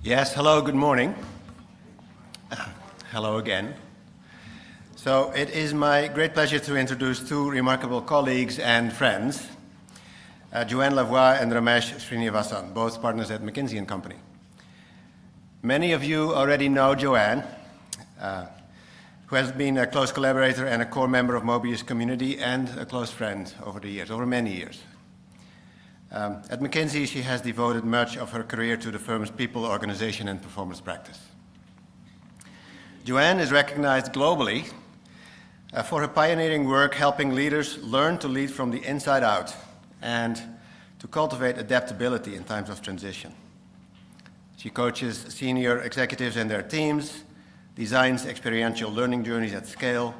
Yes, hello, good morning. Hello again. So it is my great pleasure to introduce two remarkable colleagues and friends, Johanne and Ramesh Srinivasan, both partners at McKinsey & Company. Many of you already know Johanne, who has been a close collaborator and a core member of Mobius community and a close friend over the years, over many years. At McKinsey, she has devoted much of her career to the firm's people, organization, and performance practice. Johanne is recognized globally for her pioneering work helping leaders learn to lead from the inside out and to cultivate adaptability in times of transition. She coaches senior executives and their teams, designs experiential learning journeys at scale,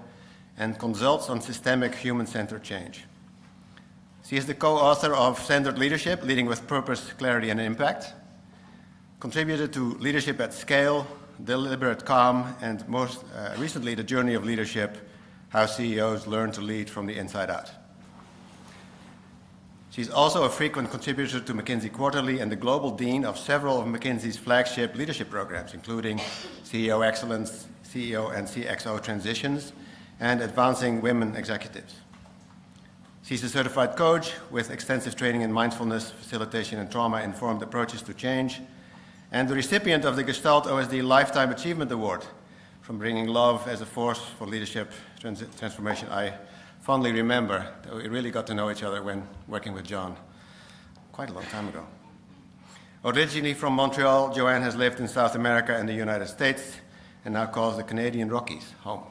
and consults on systemic human-centered change. She is the co-author of Centered Leadership, Leading with Purpose, Clarity, and Impact, contributed to Leadership at Scale, Deliberate Calm, and most recently, The Journey of Leadership, How CEOs Learn to Lead from the Inside Out. She's also a frequent contributor to McKinsey Quarterly and the global dean of several of McKinsey's flagship leadership programs, including CEO Excellence, CEO and CXO Transitions, and Advancing Women Executives. She's a certified coach with extensive training in mindfulness, facilitation, and trauma-informed approaches to change, and the recipient of the Gestalt OSD Lifetime Achievement Award from Bringing Love as a Force for Leadership Transformation. I fondly remember that we really got to know each other when working with John quite a long time ago. Originally from Montreal, Johanne has lived in South America and the United States and now calls the Canadian Rockies home.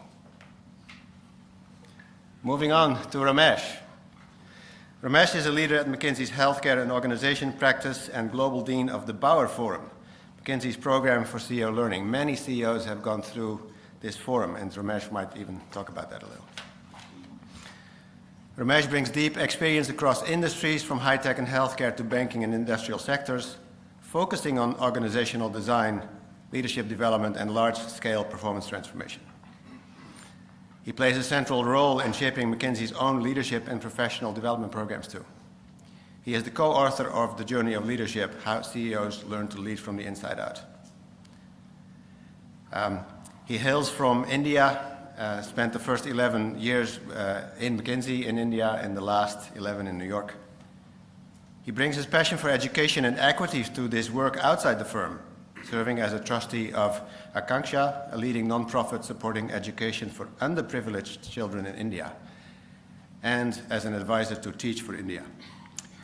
Moving on to Ramesh. Ramesh is a leader at McKinsey's Healthcare and Organization Practice and Global Dean of the Bauer Forum, McKinsey's program for CEO learning. Many CEOs have gone through this forum, and Ramesh might even talk about that a little. Ramesh brings deep experience across industries from high-tech and healthcare to banking and industrial sectors, focusing on organizational design, leadership development, and large-scale performance transformation. He plays a central role in shaping McKinsey's own leadership and professional development programs too. He is the co-author of The Journey of Leadership, How CEOs Learn to Lead from the Inside Out. He hails from India, spent the first 11 years in McKinsey in India and the last 11 in New York. He brings his passion for education and equity to this work outside the firm, serving as a trustee of Akanksha, a leading nonprofit supporting education for underprivileged children in India, and as an advisor to Teach for India.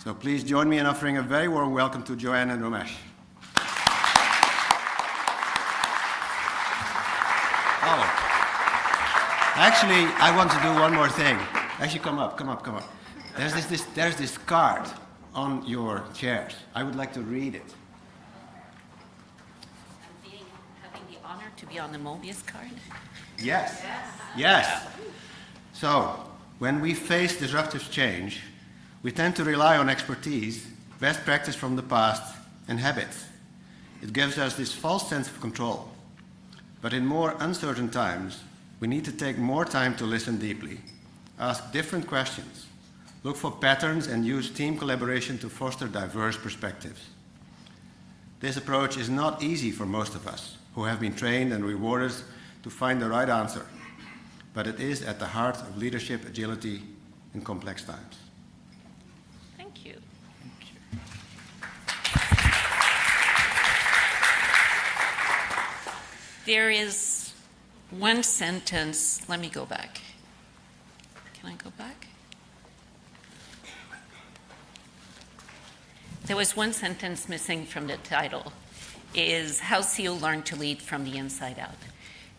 So please join me in offering a very warm welcome to Johanne and Ramesh. Oh, actually, I want to do one more thing. Actually, come up. There's this card on your chairs. I would like to read it. To be on the Mobius card? Yes. So, when we face disruptive change, we tend to rely on expertise, best practice from the past, and habits. It gives us this false sense of control. But in more uncertain times, we need to take more time to listen deeply, ask different questions, look for patterns, and use team collaboration to foster diverse perspectives. This approach is not easy for most of us, who have been trained and rewarded to find the right answer, but it is at the heart of leadership agility in complex times. Thank you. There is one sentence, let me go back. Can I go back? There was one sentence missing from the title. Is how CEO learn to lead from the inside out.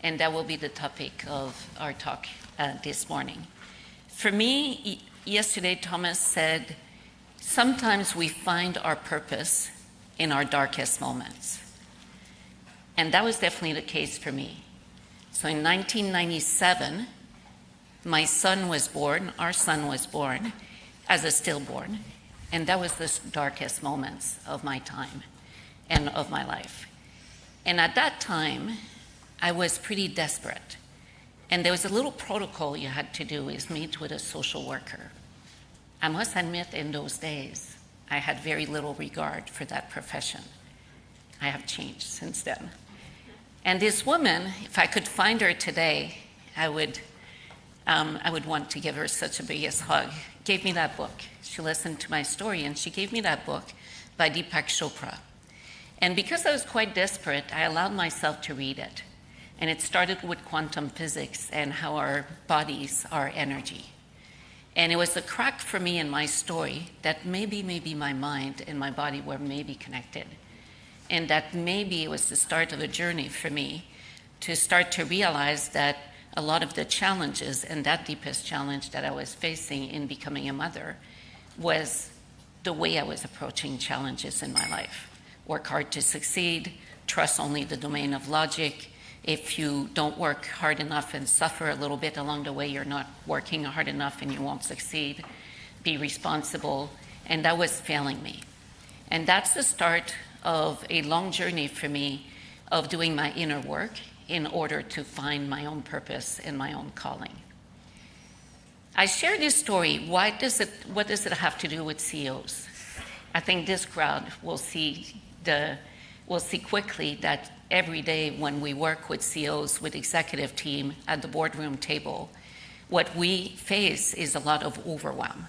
And that will be the topic of our talk this morning. For me, yesterday Thomas said, sometimes we find our purpose in our darkest moments. And that was definitely the case for me. So in 1997, our son was born as a stillborn. And that was the darkest moments of my time and of my life. And at that time, I was pretty desperate. And there was a little protocol you had to do is meet with a social worker. I must admit in those days, I had very little regard for that profession. I have changed since then. And this woman, if I could find her today, I would want to give her such a biggest hug. Gave me that book. She listened to my story, and she gave me that book by Deepak Chopra. And because I was quite desperate, I allowed myself to read it. And it started with quantum physics and how our bodies are energy. And it was a crack for me in my story that maybe my mind and my body were maybe connected. And that maybe it was the start of a journey for me to start to realize that a lot of the challenges, and that deepest challenge that I was facing in becoming a mother, was the way I was approaching challenges in my life. Work hard to succeed, trust only the domain of logic. If you don't work hard enough and suffer a little bit along the way, you're not working hard enough and you won't succeed. Be responsible. And that was failing me. And that's the start of a long journey for me of doing my inner work in order to find my own purpose and my own calling. I share this story. What does it have to do with CEOs? I think this crowd will see quickly that every day when we work with CEOs, with executive team at the boardroom table, what we face is a lot of overwhelm.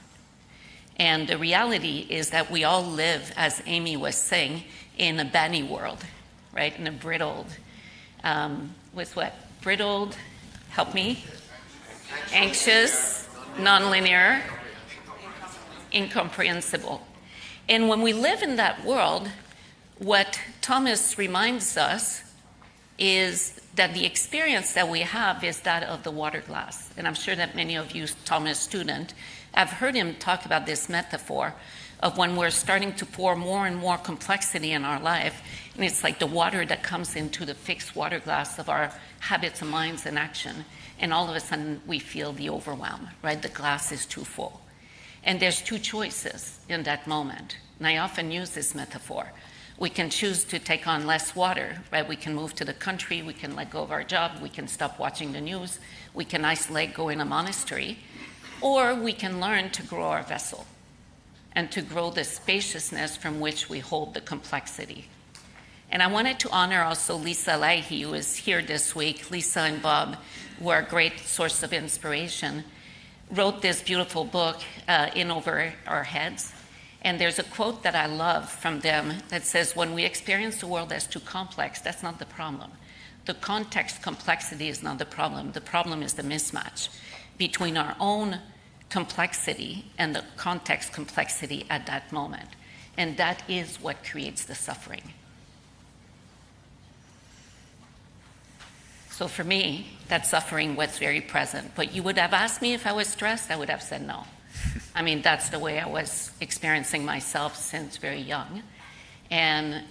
And the reality is that we all live, as Amy was saying, in a Banny world, right? In a brittled, brittled, help me? Anxious, nonlinear, incomprehensible. And when we live in that world, what Thomas reminds us is that the experience that we have is that of the water glass. And I'm sure that many of you, Thomas student, have heard him talk about this metaphor of when we're starting to pour more and more complexity in our life, and it's like the water that comes into the fixed water glass of our habits and minds and action, and all of a sudden we feel the overwhelm, right? The glass is too full. And there's two choices in that moment. And I often use this metaphor. We can choose to take on less water, right? We can move to the country, we can let go of our job, we can stop watching the news, we can isolate, go in a monastery, or we can learn to grow our vessel and to grow the spaciousness from which we hold the complexity. And I wanted to honor also Lisa Leahy, who is here this week. Lisa and Bob were a great source of inspiration, wrote this beautiful book, In Over Our Heads. And there's a quote that I love from them that says, when we experience the world as too complex, that's not the problem. The context complexity is not the problem. The problem is the mismatch between our own complexity and the context complexity at that moment. And that is what creates the suffering. So for me, that suffering was very present. But you would have asked me if I was stressed, I would have said no. I mean, that's the way I was experiencing myself since very young. And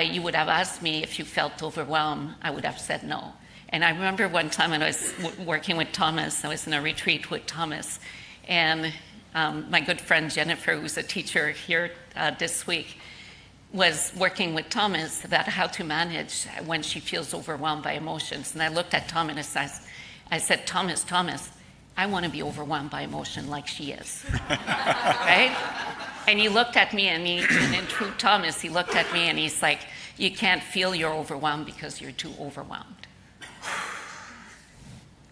you would have asked me if you felt overwhelmed, I would have said no. And I remember one time when I was working with Thomas, I was in a retreat with Thomas, and my good friend Jennifer, who's a teacher here this week, was working with Thomas about how to manage when she feels overwhelmed by emotions. And I looked at Thomas and I said, Thomas, I want to be overwhelmed by emotion like she is, right? And he looked at me, and in true Thomas, he looked at me and he's like, you can't feel you're overwhelmed because you're too overwhelmed.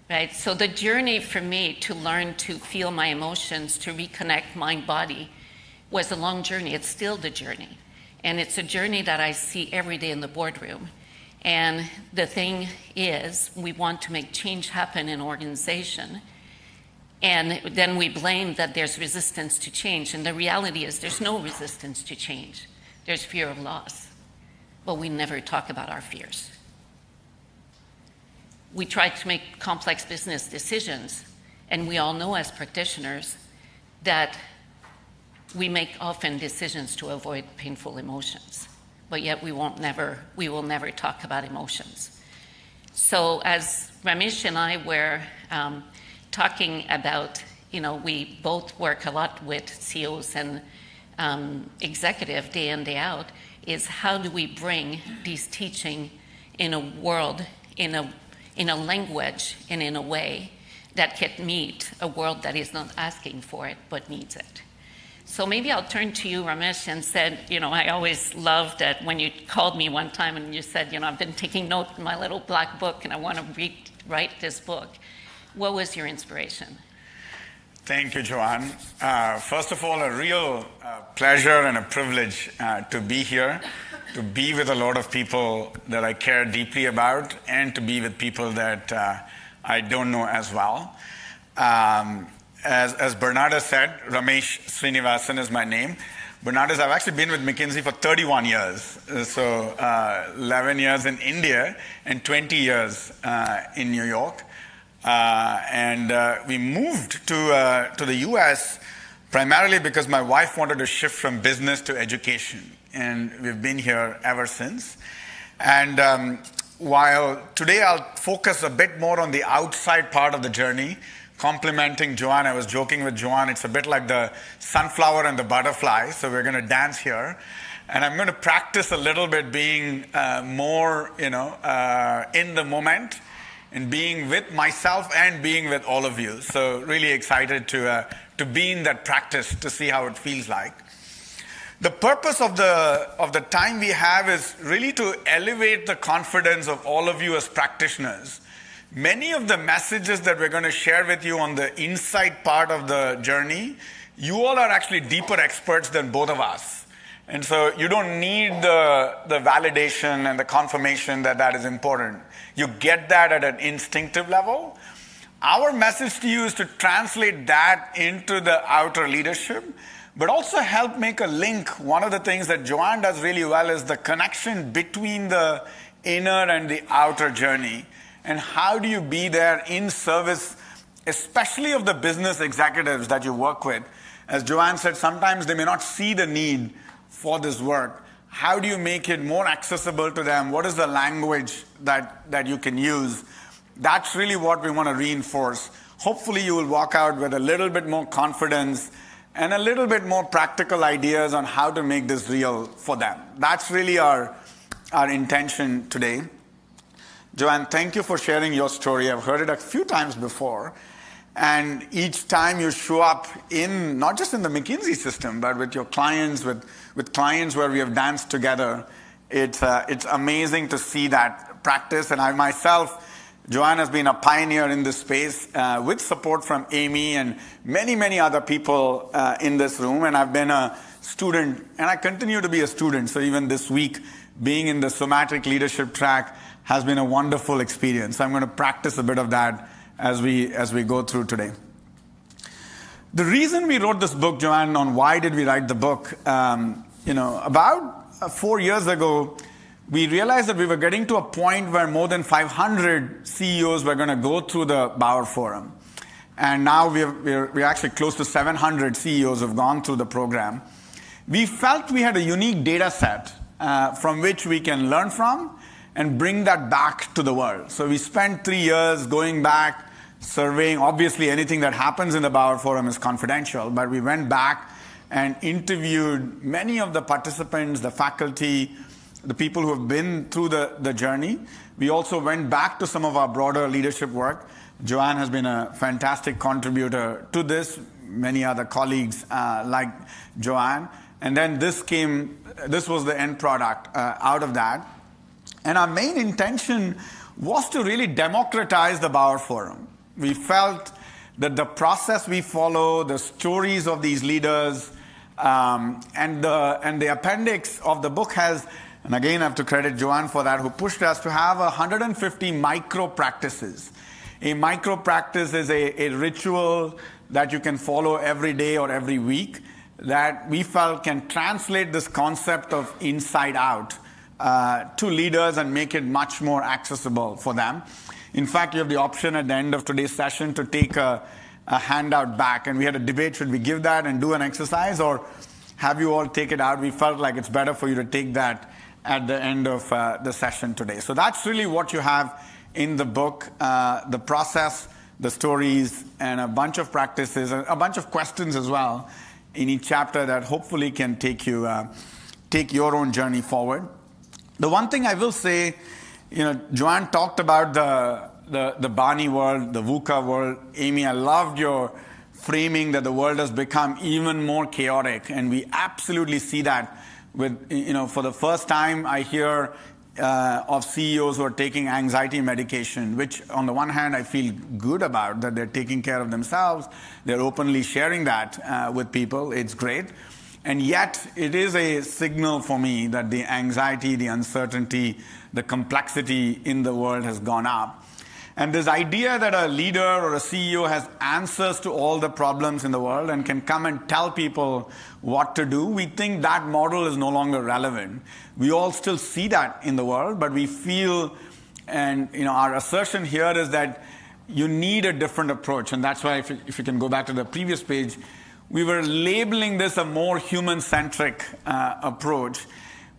Right? So the journey for me to learn to feel my emotions, to reconnect mind-body, was a long journey. It's still the journey. And it's a journey that I see every day in the boardroom. And the thing is, we want to make change happen in organization. And then we blame that there's resistance to change. And the reality is there's no resistance to change. There's fear of loss. But we never talk about our fears. We try to make complex business decisions, and we all know as practitioners that we make often decisions to avoid painful emotions, but yet we will never talk about emotions. So as Ramesh and I were talking about, we both work a lot with CEOs and executive day in, day out, is how do we bring these teaching in a world, in a language and in a way that can meet a world that is not asking for it but needs it. So maybe I'll turn to you, Ramesh, and said, I always loved that when you called me one time and you said, I've been taking note in my little black book and I want to write this book. What was your inspiration? Thank you, Johanne. First of all, a real pleasure and a privilege to be here, to be with a lot of people that I care deeply about, and to be with people that I don't know as well. As Bernarda said, Ramesh Srinivasan is my name. Bernarda, I've actually been with McKinsey for 31 years. So 11 years in India and 20 years in New York. We moved to the US primarily because my wife wanted to shift from business to education. And we've been here ever since. And while today I'll focus a bit more on the outside part of the journey, complimenting Johanne. I was joking with Johanne, it's a bit like the sunflower and the butterfly, so we're going to dance here. And I'm going to practice a little bit being more, in the moment, and being with myself and being with all of you. So really excited to be in that practice, to see how it feels like. The purpose of the time we have is really to elevate the confidence of all of you as practitioners. Many of the messages that we're going to share with you on the inside part of the journey, you all are actually deeper experts than both of us. And so you don't need the validation and the confirmation that is important. You get that at an instinctive level. Our message to you is to translate that into the outer leadership, but also help make a link. One of the things that Johanne does really well is the connection between the inner and the outer journey. And how do you be there in service, especially of the business executives that you work with? As Johanne said, sometimes they may not see the need for this work. How do you make it more accessible to them? What is the language that you can use? That's really what we want to reinforce. Hopefully you will walk out with a little bit more confidence and a little bit more practical ideas on how to make this real for them. That's really our intention today. Johanne, thank you for sharing your story. I've heard it a few times before. And each time you show up in, not just in the McKinsey system, but with your clients, with clients where we have danced together, it's amazing to see that practice. And I myself, Johanne has been a pioneer in this space with support from Amy and many, many other people in this room. And I've been a student, and I continue to be a student. So even this week, being in the somatic leadership track has been a wonderful experience. I'm going to practice a bit of that as we go through today. The reason we wrote this book, Johanne, on why did we write the book, about 4 years ago, we realized that we were getting to a point where more than 500 CEOs were going to go through the Bauer Forum. And now we're actually close to 700 CEOs have gone through the program. We felt we had a unique data set from which we can learn from and bring that back to the world. So we spent 3 years going back, surveying. Obviously, anything that happens in the Bauer Forum is confidential, but we went back and interviewed many of the participants, the faculty, the people who have been through the journey. We also went back to some of our broader leadership work. Johanne has been a fantastic contributor to this, many other colleagues like Johanne. And then this was the end product out of that. And our main intention was to really democratize the Bauer Forum. We felt that the process we follow, the stories of these leaders, and the appendix of the book has, and again I have to credit Johanne for that, who pushed us to have 150 micro practices. A micro practice is a ritual that you can follow every day or every week that we felt can translate this concept of inside out to leaders and make it much more accessible for them. In fact, you have the option at the end of today's session to take a handout back. And we had a debate, should we give that and do an exercise or have you all take it out? We felt like it's better for you to take that at the end of the session today. So that's really what you have in the book, the process, the stories, and a bunch of practices, and a bunch of questions as well in each chapter that hopefully can take your own journey forward. The one thing I will say, Johanne talked about the Barney world, the VUCA world. Amy, I loved your framing that the world has become even more chaotic. And we absolutely see that with, for the first time, I hear of CEOs who are taking anxiety medication, which on the one hand, I feel good about, that they're taking care of themselves. They're openly sharing that with people. It's great. And yet, it is a signal for me that the anxiety, the uncertainty, the complexity in the world has gone up. And this idea that a leader or a CEO has answers to all the problems in the world and can come and tell people what to do, we think that model is no longer relevant. We all still see that in the world, but we feel, and our assertion here is that you need a different approach. And that's why, if you can go back to the previous page, we were labeling this a more human-centric approach,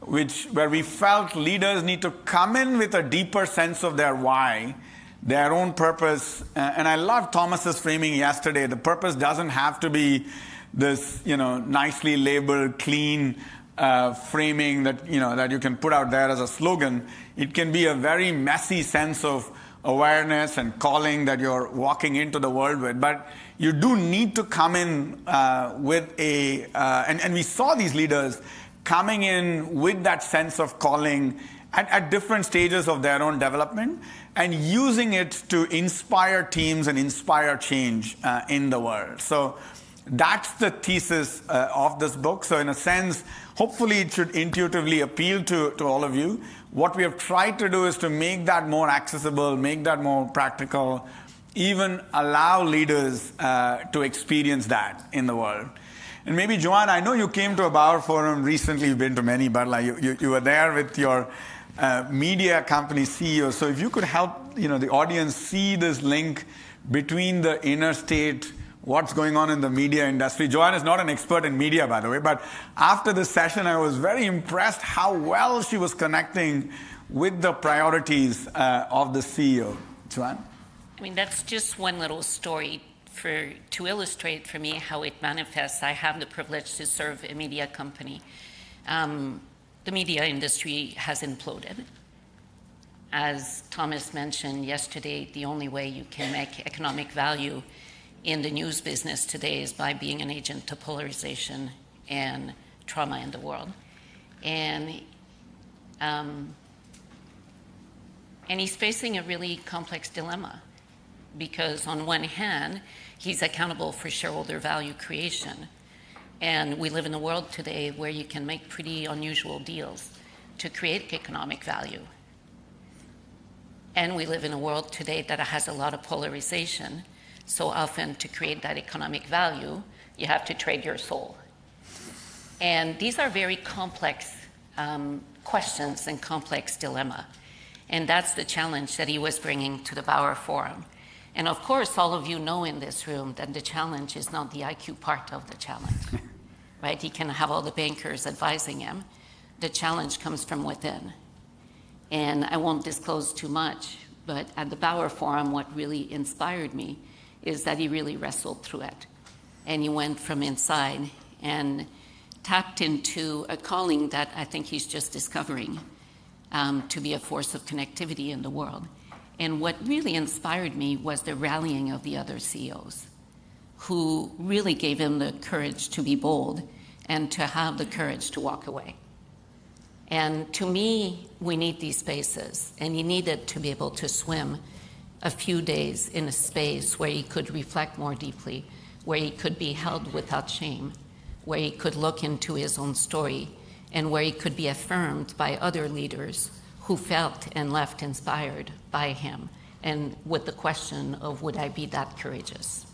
where we felt leaders need to come in with a deeper sense of their why, their own purpose. And I love Thomas's framing yesterday. The purpose doesn't have to be this, nicely labeled, clean framing that you can put out there as a slogan. It can be a very messy sense of awareness and calling that you're walking into the world with. But you do need to come in with and we saw these leaders coming in with that sense of calling at different stages of their own development and using it to inspire teams and inspire change in the world. So that's the thesis of this book. So in a sense, hopefully it should intuitively appeal to all of you. What we have tried to do is to make that more accessible, make that more practical, even allow leaders to experience that in the world. And maybe, Johanne, I know you came to a Bauer Forum recently. You've been to many, but you were there with your media company CEO. So if you could help the audience see this link between the inner state, what's going on in the media industry. Johanne is not an expert in media, by the way, but after this session, I was very impressed how well she was connecting with the priorities of the CEO. Johanne? I mean, that's just one little story to illustrate for me how it manifests. I have the privilege to serve a media company. The media industry has imploded. As Thomas mentioned yesterday, the only way you can make economic value in the news business today is by being an agent to polarization and trauma in the world. And he's facing a really complex dilemma because on one hand, he's accountable for shareholder value creation. And we live in a world today where you can make pretty unusual deals to create economic value. And we live in a world today that has a lot of polarization. So often to create that economic value, you have to trade your soul. And these are very complex questions and complex dilemma. And that's the challenge that he was bringing to the Bauer Forum. And of course, all of you know in this room that the challenge is not the IQ part of the challenge, right? He can have all the bankers advising him. The challenge comes from within. And I won't disclose too much, but at the Bauer Forum, what really inspired me is that he really wrestled through it. And he went from inside and tapped into a calling that I think he's just discovering to be a force of connectivity in the world. And what really inspired me was the rallying of the other CEOs who really gave him the courage to be bold and to have the courage to walk away. And to me, we need these spaces, and he needed to be able to swim a few days in a space where he could reflect more deeply, where he could be held without shame, where he could look into his own story, and where he could be affirmed by other leaders who felt and left inspired by him, and with the question of, would I be that courageous?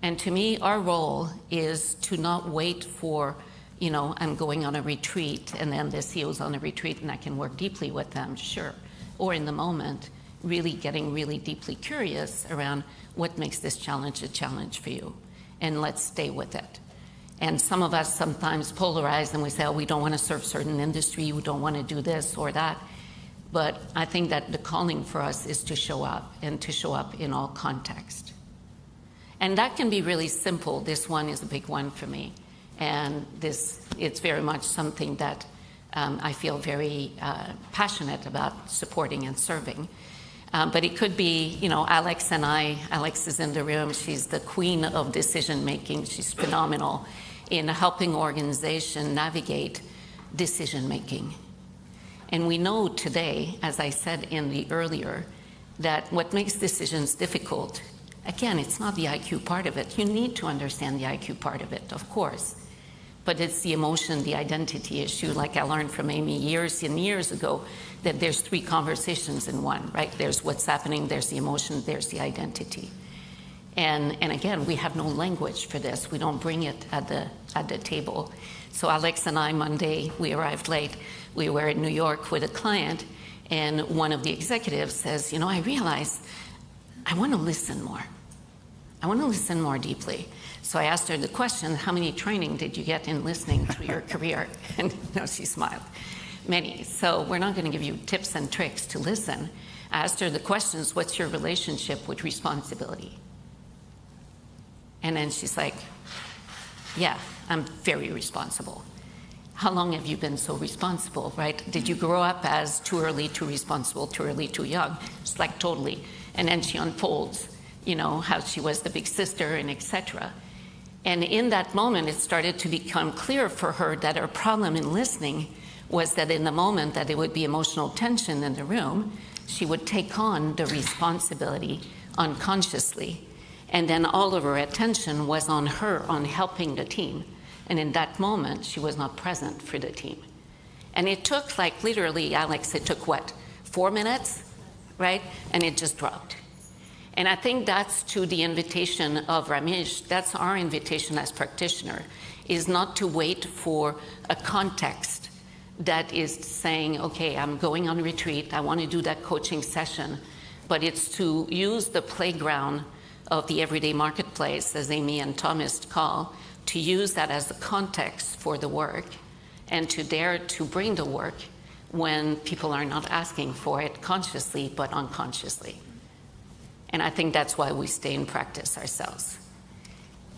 And to me, our role is to not wait for, I'm going on a retreat, and then the CEO's on a retreat, and I can work deeply with them, sure. Or in the moment, really getting really deeply curious around what makes this challenge a challenge for you, and let's stay with it. And some of us sometimes polarize and we say, we don't want to serve certain industry, we don't want to do this or that. But I think that the calling for us is to show up, and to show up in all context. And that can be really simple. This one is a big one for me. And it's very much something that I feel very passionate about supporting and serving. But it could be, Alex and I. Alex is in the room. She's the queen of decision making. She's phenomenal in helping organizations navigate decision making. And we know today, as I said in the earlier, that what makes decisions difficult, again, it's not the IQ part of it. You need to understand the IQ part of it, of course. But it's the emotion, the identity issue. Like I learned from Amy years and years ago, that there's 3 conversations in one, right? There's what's happening, there's the emotion, there's the identity. And again, we have no language for this. We don't bring it at the table. So Alex and I, Monday, we arrived late. We were in New York with a client, and one of the executives says, I realize I want to listen more. I want to listen more deeply. So I asked her the question, how many training did you get in listening through your career? And she smiled. Many. So we're not going to give you tips and tricks to listen. I asked her the questions, what's your relationship with responsibility? And then she's like, yeah, I'm very responsible. How long have you been so responsible, right? Did you grow up as too early, too responsible, too early, too young? It's like totally. And then she unfolds, how she was the big sister and etc. And in that moment, it started to become clear for her that her problem in listening was that in the moment that there would be emotional tension in the room, she would take on the responsibility unconsciously. And then all of her attention was on her, on helping the team. And in that moment, she was not present for the team. And it took literally, Alex, it took 4 minutes, right? And it just dropped. And I think that's to the invitation of Ramesh, that's our invitation as practitioner, is not to wait for a context that is saying, okay, I'm going on retreat, I want to do that coaching session, but it's to use the playground of the everyday marketplace, as Amy and Thomas call, to use that as the context for the work and to dare to bring the work when people are not asking for it consciously but unconsciously. And I think that's why we stay in practice ourselves.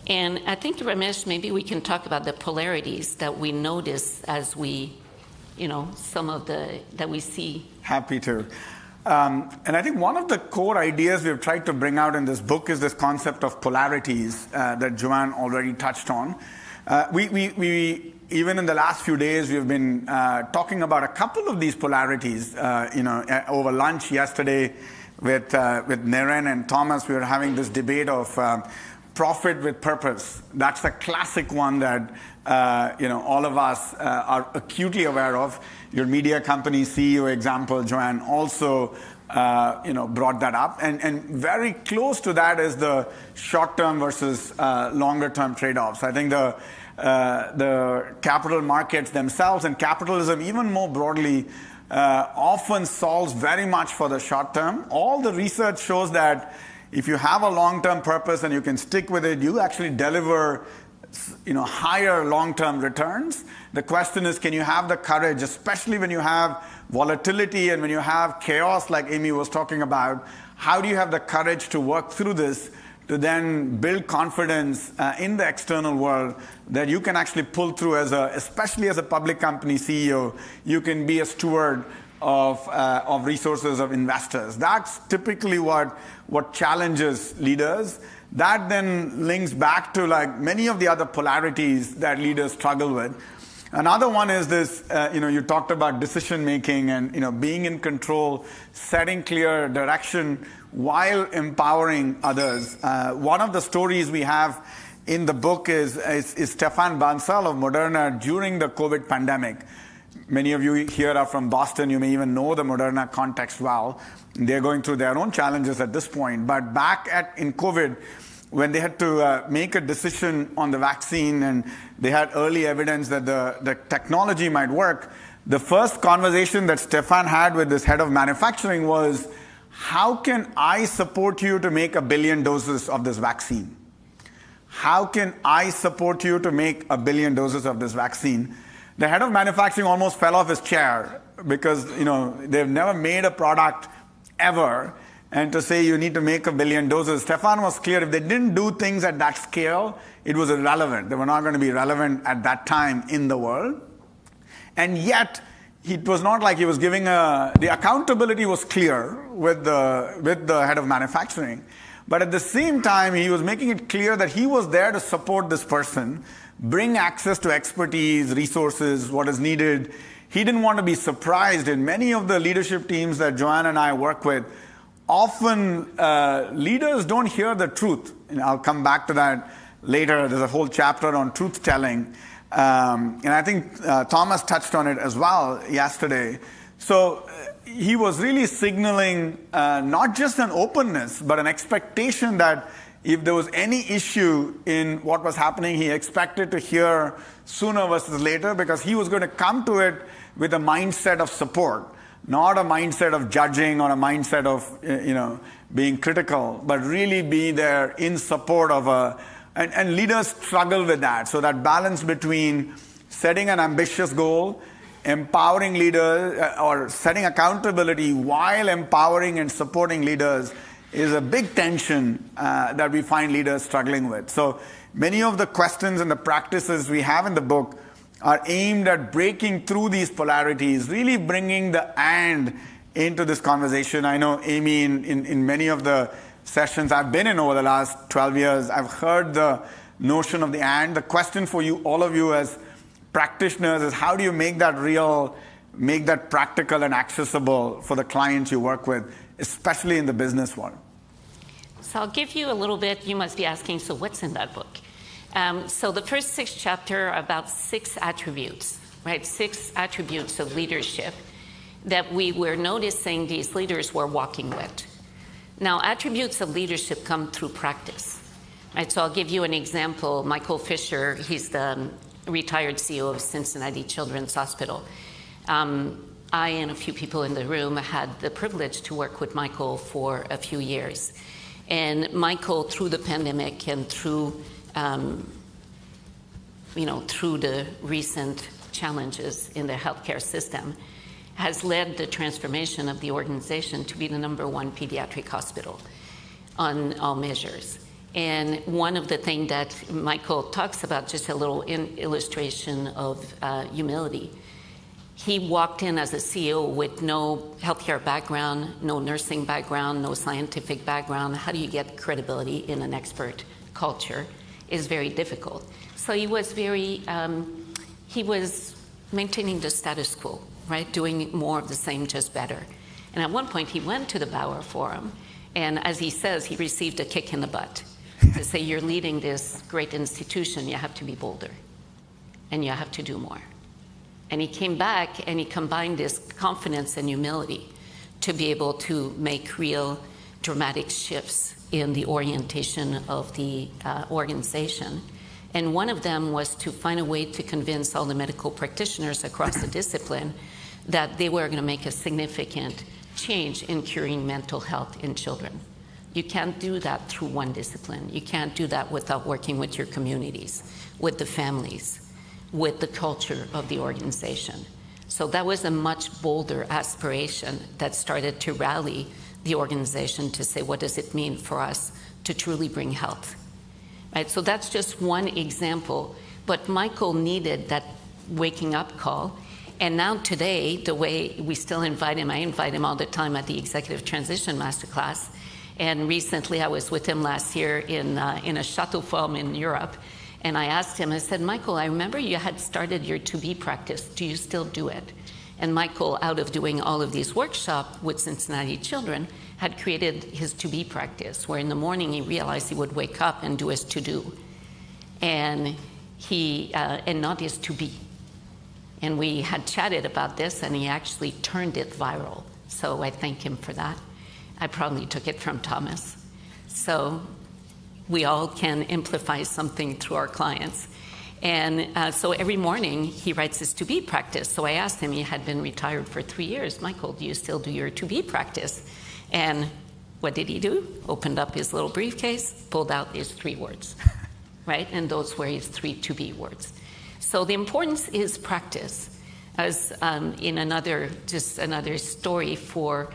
And I think, Ramesh, maybe we can talk about the polarities that we notice as we, some of that we see. Happy to. And I think one of the core ideas we've tried to bring out in this book is this concept of polarities that Johanne already touched on. We even in the last few days, we've been talking about a couple of these polarities. Over lunch yesterday with Naren and Thomas, we were having this debate of profit with purpose. That's a classic one that all of us are acutely aware of. Your media company CEO example, Johanne, also brought that up. And very close to that is the short-term versus longer-term trade-offs. I think the capital markets themselves and capitalism even more broadly often solves very much for the short term. All the research shows that if you have a long-term purpose and you can stick with it, you actually deliver higher long-term returns. The question is, can you have the courage, especially when you have volatility and when you have chaos like Amy was talking about, how do you have the courage to work through this to then build confidence in the external world that you can actually pull through especially as a public company CEO, you can be a steward of resources of investors. That's typically what challenges leaders. That then links back to many of the other polarities that leaders struggle with. Another one is this, you talked about decision making and being in control, setting clear direction while empowering others. One of the stories we have in the book is Stefan Bancel of Moderna during the COVID pandemic. Many of you here are from Boston. You may even know the Moderna context well. They're going through their own challenges at this point. But back in COVID, when they had to make a decision on the vaccine and they had early evidence that the technology might work, the first conversation that Stefan had with this head of manufacturing was, how can I support you to make 1 billion doses of this vaccine? How can I support you to make 1 billion doses of this vaccine? The head of manufacturing almost fell off his chair because they've never made a product ever. And to say you need to make 1 billion doses, Stefan was clear, if they didn't do things at that scale, it was irrelevant. They were not going to be relevant at that time in the world. And yet, it was not like he was giving the accountability was clear with the head of manufacturing, but at the same time, he was making it clear that he was there to support this person, bring access to expertise, resources, what is needed. He didn't want to be surprised. In many of the leadership teams that Johanne and I work with, often leaders don't hear the truth. And I'll come back to that later. There's a whole chapter on truth telling. And I think Thomas touched on it as well yesterday. So he was really signaling not just an openness, but an expectation that if there was any issue in what was happening, he expected to hear sooner versus later, because he was going to come to it with a mindset of support, not a mindset of judging or a mindset of being critical, but really be there in support of and leaders struggle with that. So that balance between setting an ambitious goal, empowering leaders, or setting accountability while empowering and supporting leaders is a big tension that we find leaders struggling with. So many of the questions and the practices we have in the book are aimed at breaking through these polarities, really bringing the and into this conversation. I know, Amy, in many of the sessions I've been in over the last 12 years, I've heard the notion of the and. The question for you, all of you as practitioners, is how do you make that real, make that practical and accessible for the clients you work with, especially in the business world? So I'll give you a little bit. You must be asking, so what's in that book? So the first 6 chapters are about 6 attributes, right? 6 attributes of leadership that we were noticing these leaders were walking with. Now, attributes of leadership come through practice, right? So I'll give you an example. Michael Fisher, he's the retired CEO of Cincinnati Children's Hospital. I and a few people in the room had the privilege to work with Michael for a few years. And Michael, through the pandemic and through the recent challenges in the healthcare system, has led the transformation of the organization to be the #1 pediatric hospital on all measures. And one of the things that Michael talks about, just a little illustration of humility, he walked in as a CEO with no healthcare background, no nursing background, no scientific background. How do you get credibility in an expert culture? Is very difficult. So he was he was maintaining the status quo, right? Doing more of the same, just better. And at one point he went to the Bauer Forum, and as he says, he received a kick in the butt to say, you're leading this great institution, you have to be bolder, and you have to do more. And he came back and he combined this confidence and humility to be able to make real dramatic shifts in the orientation of the organization. And one of them was to find a way to convince all the medical practitioners across the discipline that they were going to make a significant change in curing mental health in children. You can't do that through one discipline. You can't do that without working with your communities, with the families, with the culture of the organization. So that was a much bolder aspiration that started to rally the organization to say, what does it mean for us to truly bring health? Right? So that's just one example, but Michael needed that waking up call. And now today, the way we still invite him, I invite him all the time at the Executive Transition Masterclass. And recently I was with him last year in a shuttle farm in Europe. And I asked him, I said, Michael, I remember you had started your to-be practice. Do you still do it? And Michael, out of doing all of these workshops with Cincinnati children, had created his to-be practice, where in the morning he realized he would wake up and do his to-do. And not his to-be. And we had chatted about this, and he actually turned it viral. So I thank him for that. I probably took it from Thomas. So we all can amplify something through our clients. And so every morning he writes his to-be practice. So I asked him, he had been retired for 3 years, Michael, do you still do your to-be practice? And what did he do? Opened up his little briefcase, pulled out his 3 words, right? And those were his 3 to-be words. So the importance is practice. As in another story for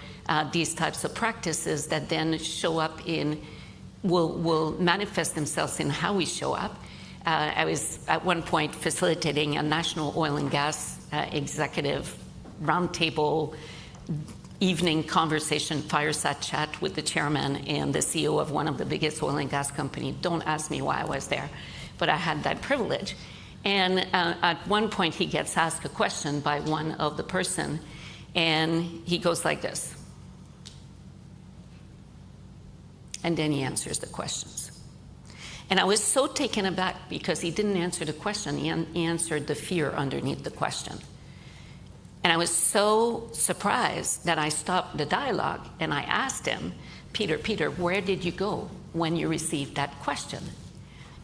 these types of practices that then show up in, will manifest themselves in how we show up. I was at one point facilitating a national oil and gas executive roundtable evening conversation, fireside chat with the chairman and the CEO of one of the biggest oil and gas companies. Don't ask me why I was there, but I had that privilege. And at one point, he gets asked a question by one of the person, and he goes like this. And then he answers the questions. And I was so taken aback because he didn't answer the question, he answered the fear underneath the question. And I was so surprised that I stopped the dialogue and I asked him, Peter, where did you go when you received that question?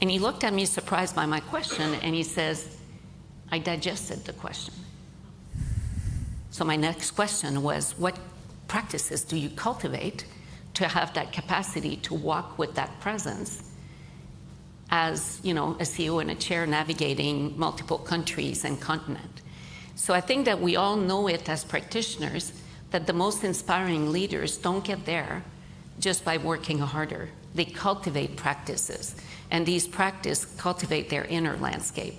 And he looked at me surprised by my question and he says, I digested the question. So my next question was, what practices do you cultivate to have that capacity to walk with that presence as, a CEO in a chair navigating multiple countries and continents? So I think that we all know it as practitioners, that the most inspiring leaders don't get there just by working harder. They cultivate practices, and these practices cultivate their inner landscape,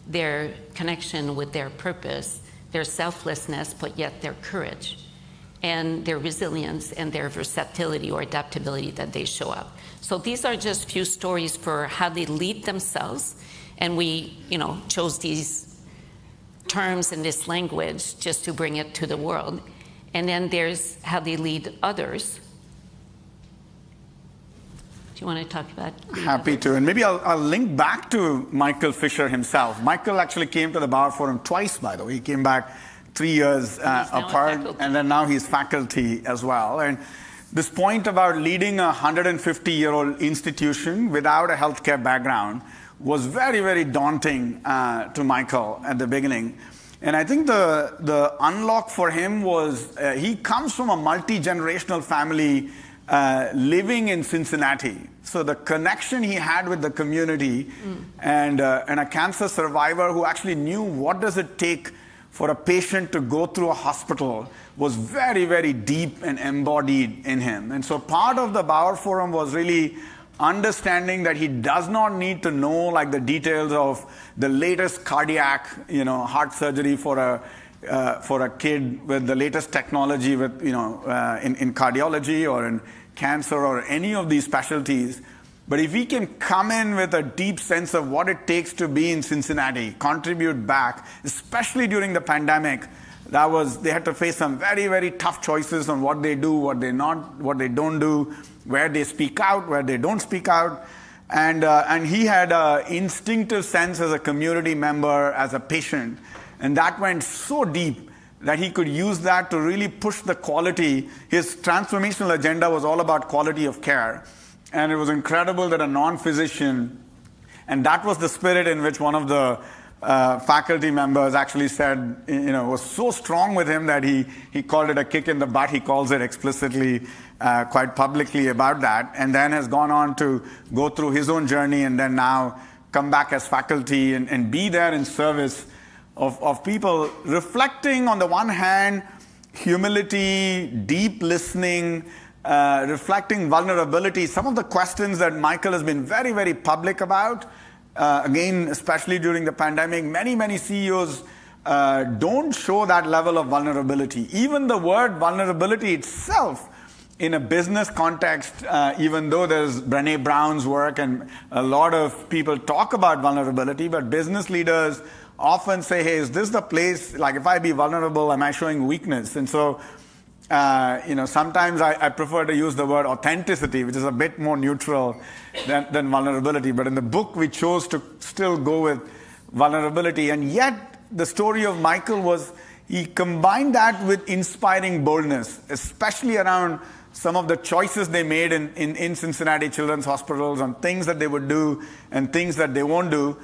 their connection with their purpose, their selflessness, but yet their courage, and their resilience and their versatility or adaptability that they show up. So these are just few stories for how they lead themselves, and we, chose these terms in this language just to bring it to the world. And then there's how they lead others. Do you want to talk about Happy to. And maybe I'll link back to Michael Fisher himself. Michael actually came to the Bauer Forum twice, by the way. He came back 3 years apart, and then now he's faculty as well. And this point about leading a 150-year-old institution without a healthcare background was very, very daunting to Michael at the beginning. And I think the unlock for him was he comes from a multi-generational family living in Cincinnati. So the connection he had with the community and a cancer survivor who actually knew what does it take for a patient to go through a hospital was very, very deep and embodied in him. And so part of the Bauer Forum was really understanding that he does not need to know like the details of the latest cardiac, heart surgery for a kid with the latest technology with, in cardiology or in cancer or any of these specialties. But if he can come in with a deep sense of what it takes to be in Cincinnati, contribute back, especially during the pandemic, they had to face some very, very tough choices on what they do, what they don't do, where they speak out, where they don't speak out. And he had an instinctive sense as a community member, as a patient. And that went so deep that he could use that to really push the quality. His transformational agenda was all about quality of care. And it was incredible that a non-physician, and that was the spirit in which one of the faculty members actually said, was so strong with him that he called it a kick in the butt. He calls it explicitly, quite publicly about that, and then has gone on to go through his own journey and then now come back as faculty and be there in service of people, reflecting on the one hand, humility, deep listening, reflecting vulnerability. Some of the questions that Michael has been very, very public about, again, especially during the pandemic, many CEOs don't show that level of vulnerability. Even the word vulnerability itself in a business context, even though there's Brené Brown's work and a lot of people talk about vulnerability, but business leaders often say, hey, is this the place, like if I be vulnerable, am I showing weakness? And so, sometimes I prefer to use the word authenticity, which is a bit more neutral than vulnerability. But in the book, we chose to still go with vulnerability. And yet, the story of Michael was he combined that with inspiring boldness, especially around some of the choices they made in Cincinnati Children's Hospitals on things that they would do and things that they won't do,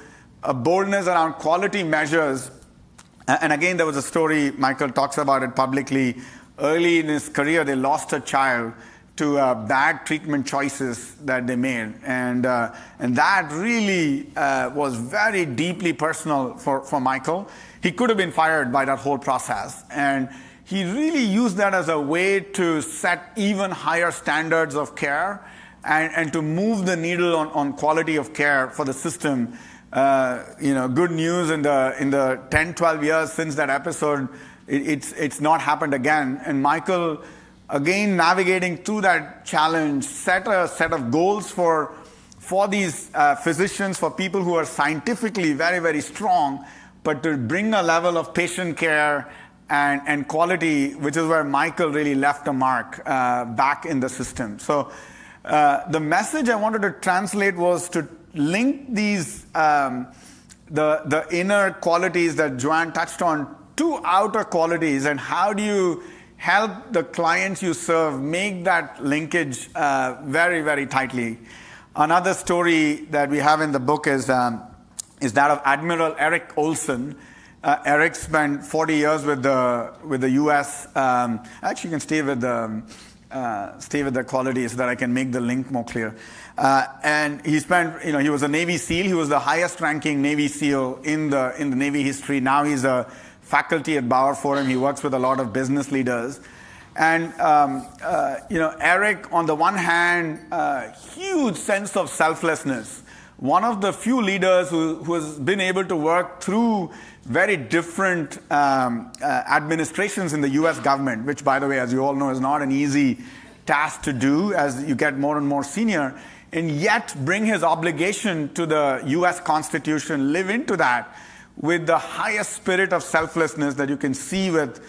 a boldness around quality measures. And again, there was a story, Michael talks about it publicly. Early in his career, they lost a child to bad treatment choices that they made. And that really was very deeply personal for Michael. He could have been fired by that whole process. And he really used that as a way to set even higher standards of care and to move the needle on quality of care for the system. Good news in the 10, 12 years since that episode, it's not happened again. And Michael, again, navigating through that challenge, set a set of goals for these physicians, for people who are scientifically very, very strong, but to bring a level of patient care and quality, which is where Michael really left a mark back in the system. So the message I wanted to translate was to link these, the inner qualities that Johanne touched on, to outer qualities, and how do you help the clients you serve make that linkage very, very tightly. Another story that we have in the book is that of Admiral Eric Olson. Eric spent 40 years with the U.S. Actually, you can stay with the quality so that I can make the link more clear. And he spent, he was a Navy SEAL. He was the highest-ranking Navy SEAL in the Navy history. Now he's a faculty at Bauer Forum. He works with a lot of business leaders. And Eric, on the one hand, huge sense of selflessness. One of the few leaders who has been able to work through very different administrations in the U.S. government, which, by the way, as you all know, is not an easy task to do as you get more and more senior, and yet bring his obligation to the U.S. Constitution, live into that with the highest spirit of selflessness that you can see with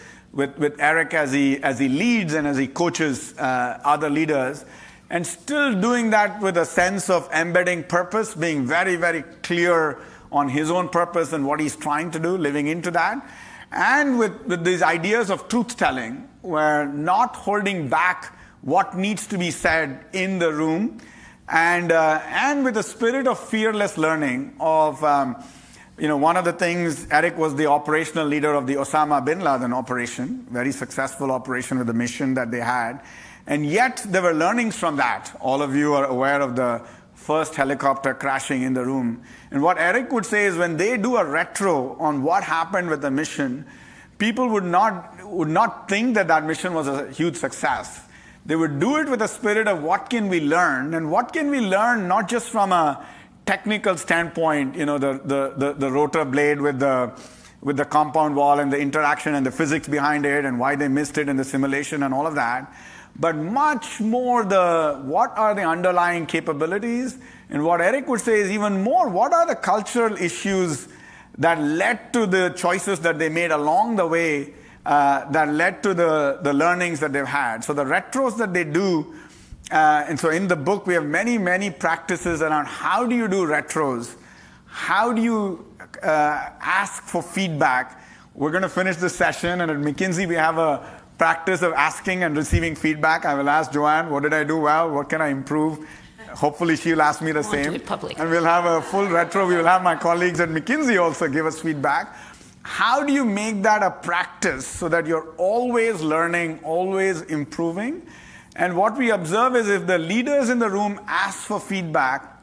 Eric as he leads and as he coaches other leaders. And still doing that with a sense of embedding purpose, being very, very clear on his own purpose and what he's trying to do, living into that. And with these ideas of truth-telling, where not holding back what needs to be said in the room, and with a spirit of fearless learning of, one of the things, Eric was the operational leader of the Osama bin Laden operation, very successful operation with the mission that they had. And yet, there were learnings from that. All of you are aware of the first helicopter crashing in the room. And what Eric would say is when they do a retro on what happened with the mission, people would not think that mission was a huge success. They would do it with a spirit of what can we learn, and what can we learn not just from a technical standpoint, the rotor blade with the compound wall and the interaction and the physics behind it and why they missed it in the simulation and all of that, but much more what are the underlying capabilities, and what Eric would say is even more, what are the cultural issues that led to the choices that they made along the way that led to the learnings that they've had. So the retros that they do, and so in the book we have many, many practices around how do you do retros, how do you ask for feedback. We're going to finish this session, and at McKinsey we have a practice of asking and receiving feedback. I will ask Johanne, what did I do well? What can I improve? Hopefully she'll ask me the same. And we'll have a full retro. We will have my colleagues at McKinsey also give us feedback. How do you make that a practice so that you're always learning, always improving? And what we observe is if the leaders in the room ask for feedback,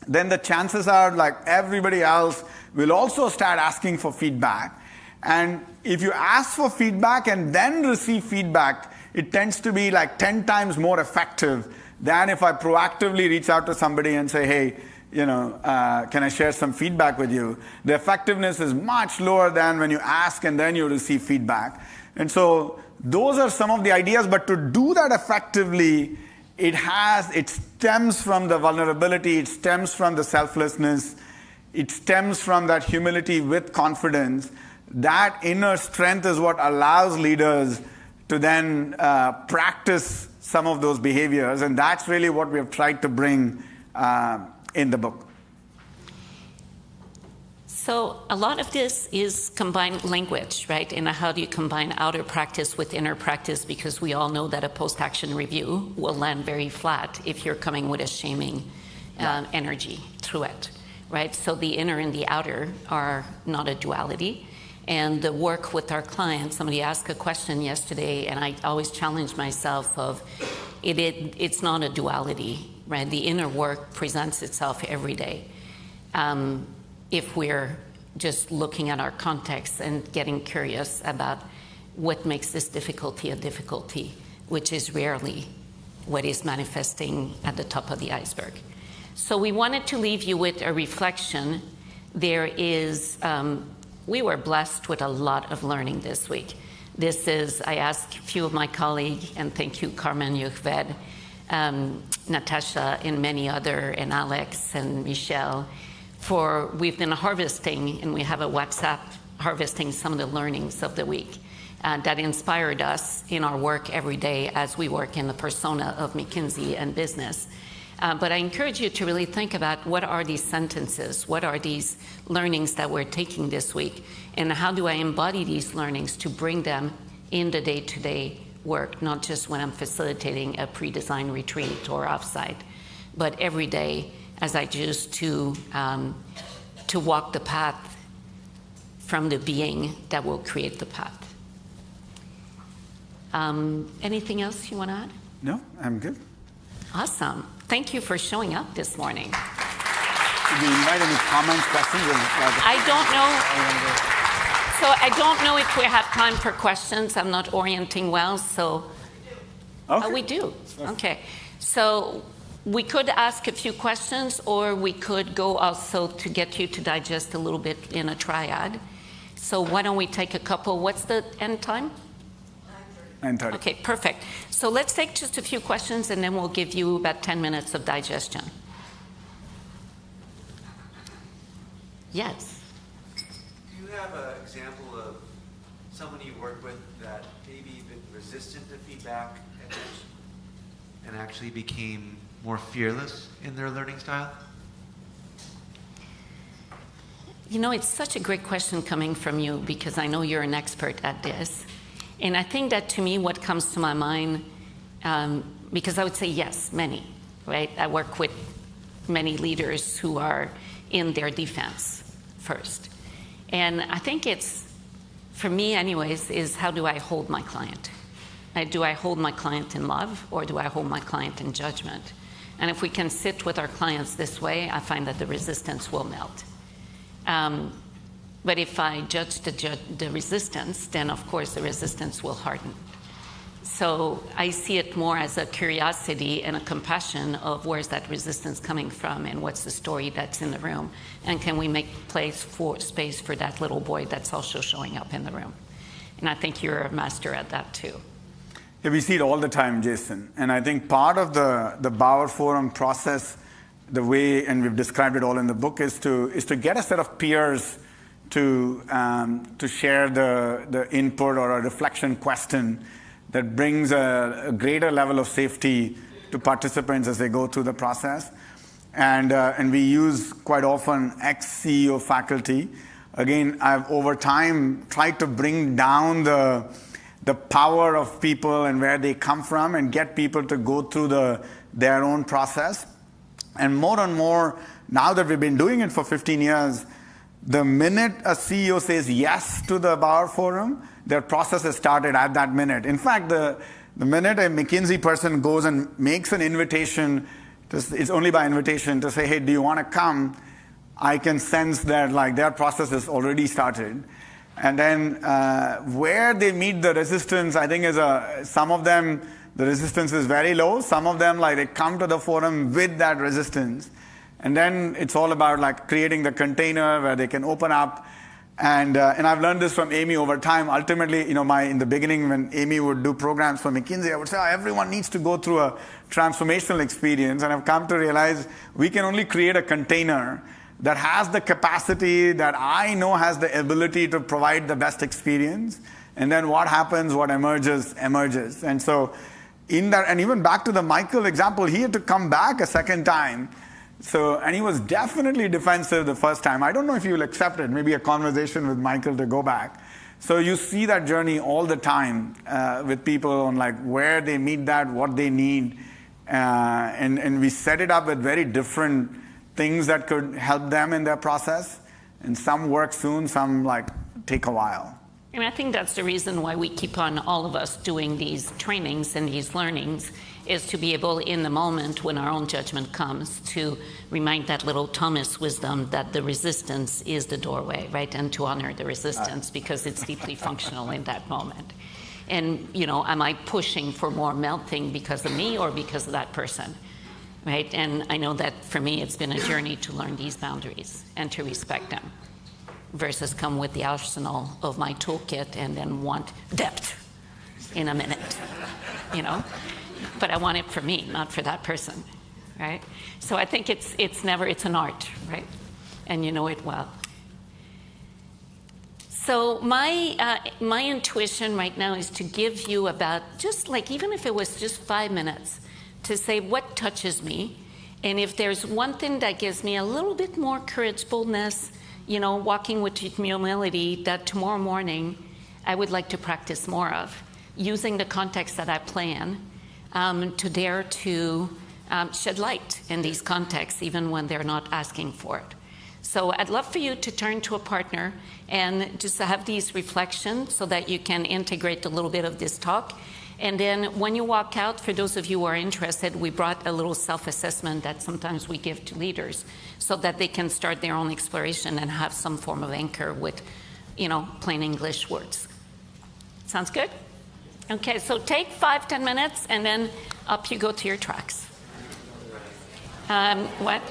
then the chances are, like everybody else, will also start asking for feedback. And if you ask for feedback and then receive feedback, it tends to be like 10 times more effective than if I proactively reach out to somebody and say, hey, can I share some feedback with you? The effectiveness is much lower than when you ask and then you receive feedback. And so those are some of the ideas, but to do that effectively, it stems from the vulnerability, it stems from the selflessness, it stems from that humility with confidence. That inner strength is what allows leaders to then practice some of those behaviors, and that's really what we have tried to bring in the book. So a lot of this is combined language, right? And how do you combine outer practice with inner practice? Because we all know that a post-action review will land very flat if you're coming with a shaming energy through it, right? So the inner and the outer are not a duality. And the work with our clients, somebody asked a question yesterday, and I always challenge myself of, it's not a duality, right? The inner work presents itself every day. If we're just looking at our context and getting curious about what makes this difficulty a difficulty, which is rarely what is manifesting at the top of the iceberg. So we wanted to leave you with a reflection. There is, we were blessed with a lot of learning this week. I asked a few of my colleagues, and thank you, Carmen, Yuhved, Natasha, and many other, and Alex, and Michelle, we've been harvesting, and we have a WhatsApp harvesting some of the learnings of the week that inspired us in our work every day as we work in the persona of McKinsey and business. But I encourage you to really think about what are these sentences, what are these learnings that we're taking this week, and how do I embody these learnings to bring them in the day-to-day work, not just when I'm facilitating a pre-designed retreat or offsite, but every day as I choose to walk the path from the being that will create the path. Anything else you want to add? No, I'm good. Awesome. Thank you for showing up this morning. Did you invite any comments, questions? I don't know. So I don't know if we have time for questions. I'm not orienting well, so. Okay. Oh, we do. Okay. So we could ask a few questions, or we could go also to get you to digest a little bit in a triad. So why don't we take a couple? What's the end time? 9:30. Okay, perfect. So let's take just a few questions, and then we'll give you about 10 minutes of digestion. Yes. Do you have an example of someone you work with that maybe been resistant to feedback and actually became more fearless in their learning style? You know, it's such a great question coming from you, because I know you're an expert at this. And I think that, to me, what comes to my mind, because I would say yes, many, right? I work with many leaders who are in their defense first. And I think it's, for me anyways, is how do I hold my client? Do I hold my client in love, or do I hold my client in judgment? And if we can sit with our clients this way, I find that the resistance will melt. But if I judge the resistance, then of course the resistance will harden. So I see it more as a curiosity and a compassion of where's that resistance coming from, and what's the story that's in the room, and can we make space for that little boy that's also showing up in the room. And I think you're a master at that too. Yeah, we see it all the time, Jason. And I think part of the Bauer Forum process, the way, and we've described it all in the book, is to get a set of peers to share the input or a reflection question that brings a greater level of safety to participants as they go through the process. And we use quite often ex-CEO faculty. Again, I've over time tried to bring down the power of people and where they come from, and get people to go through their own process. And more, now that we've been doing it for 15 years, the minute a CEO says yes to the Bauer Forum, their process has started at that minute. In fact, the minute a McKinsey person goes and makes an invitation, it's only by invitation, to say, hey, do you want to come? I can sense that like their process has already started. And then where they meet the resistance, I think some of them, the resistance is very low. Some of them, like, they come to the forum with that resistance. And then it's all about like creating the container where they can open up. And I've learned this from Amy over time. Ultimately, in the beginning, when Amy would do programs for McKinsey, I would say, everyone needs to go through a transformational experience. And I've come to realize we can only create a container that has the capacity, that I know has the ability to provide the best experience. And then what happens, what emerges. And so in that, and even back to the Michael example, he had to come back a second time. And he was definitely defensive the first time. I don't know if you'll accept it, maybe a conversation with Michael to go back. So you see that journey all the time with people on like where they meet that, what they need. And we set it up with very different things that could help them in their process. And some work soon, some like take a while. And I think that's the reason why we keep on, all of us, doing these trainings and these learnings, is to be able, in the moment when our own judgment comes, to remind that little Thomas wisdom that the resistance is the doorway, right? And to honor the resistance because it's deeply functional in that moment. And, am I pushing for more melting because of me or because of that person, right? And I know that for me, it's been a journey to learn these boundaries and to respect them. versus come with the arsenal of my toolkit and then want depth in a minute, you know? But I want it for me, not for that person, right? So I think it's an art, right? And you know it well. So my intuition right now is to give you about, just like, even if it was just 5 minutes, to say what touches me. And if there's one thing that gives me a little bit more courage, boldness, you know, walking with humility, that tomorrow morning I would like to practice more of, using the context that I plan to dare to shed light in these contexts, even when they're not asking for it. So I'd love for you to turn to a partner and just have these reflections so that you can integrate a little bit of this talk. And then when you walk out, for those of you who are interested, we brought a little self-assessment that sometimes we give to leaders so that they can start their own exploration and have some form of anchor with, you know, plain English words. Sounds good? Okay, so take 5-10 minutes and then up you go to your tracks. What?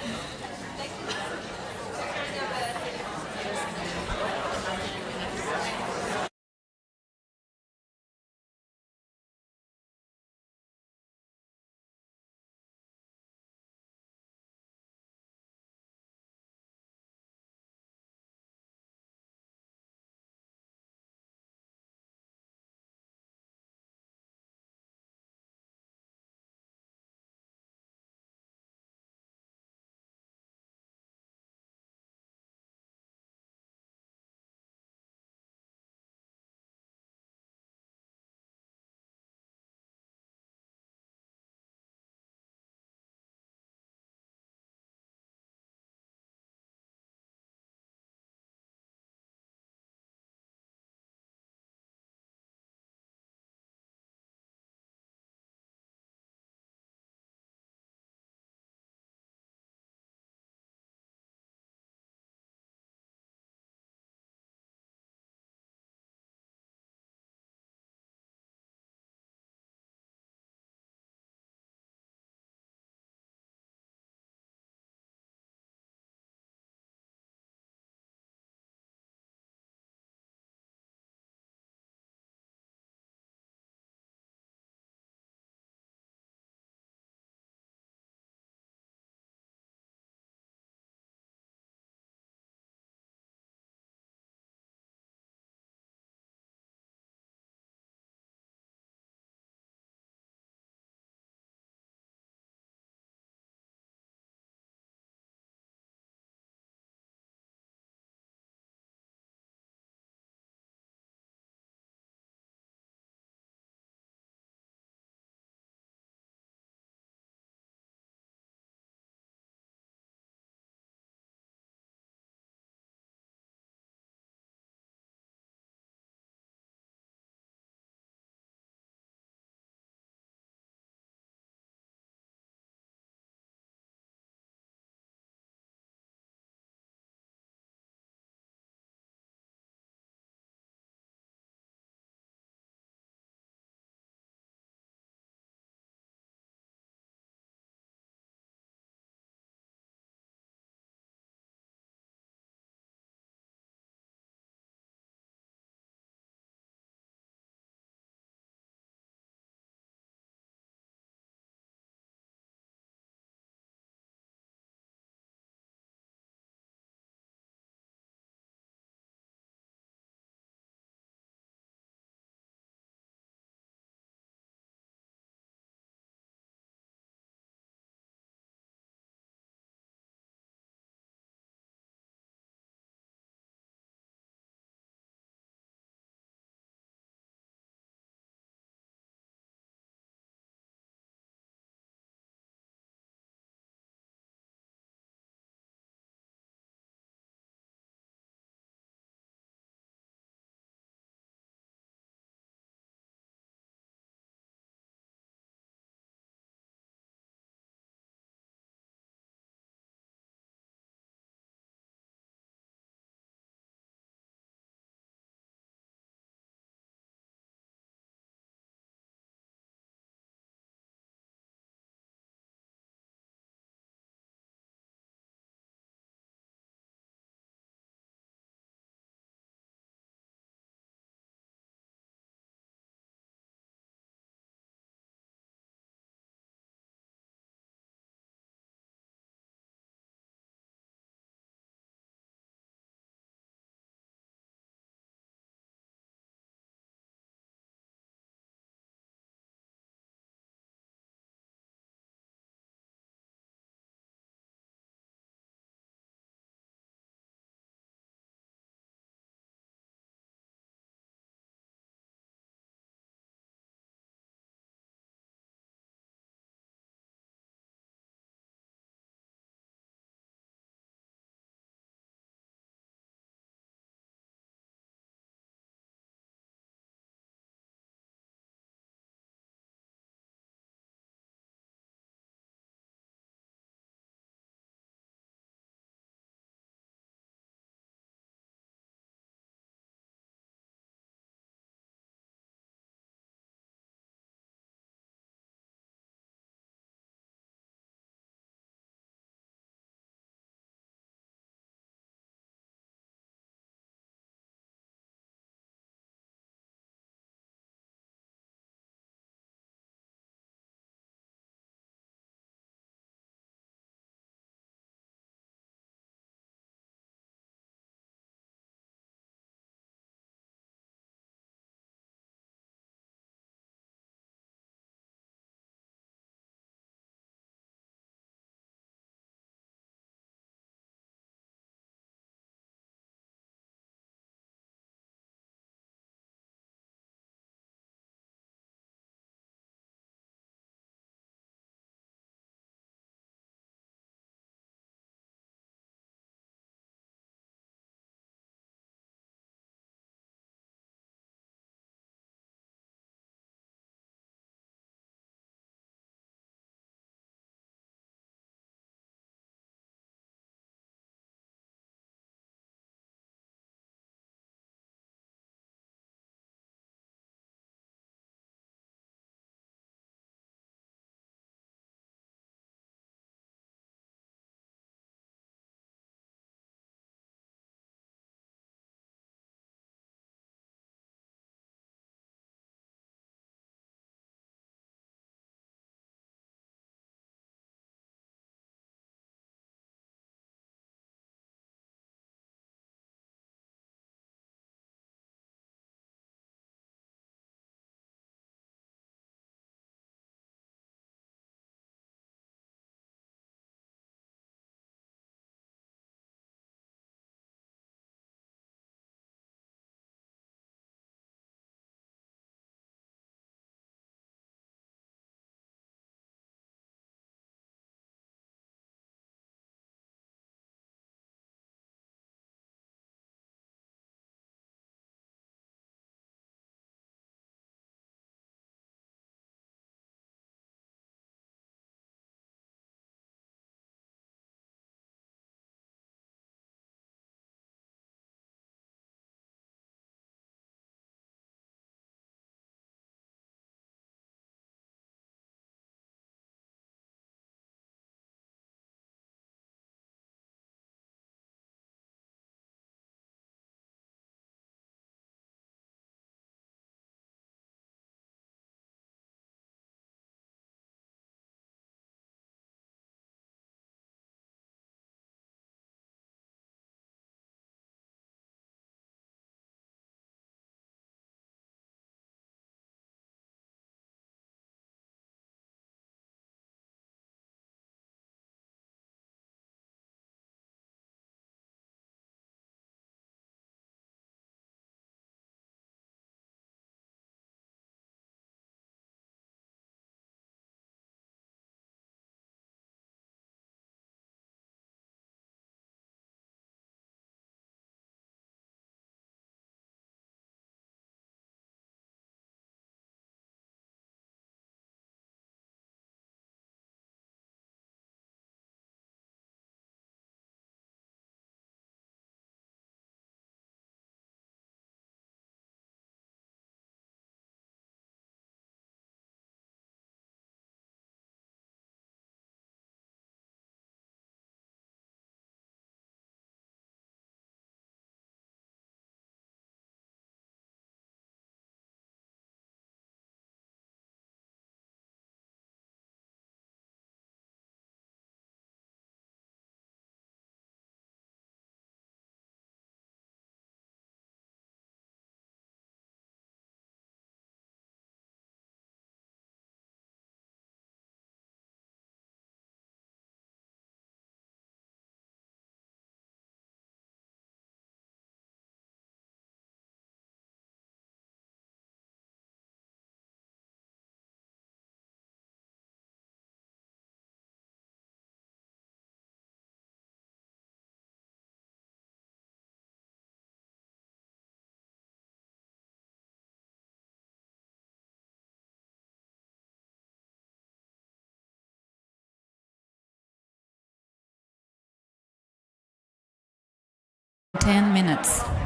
10 minutes.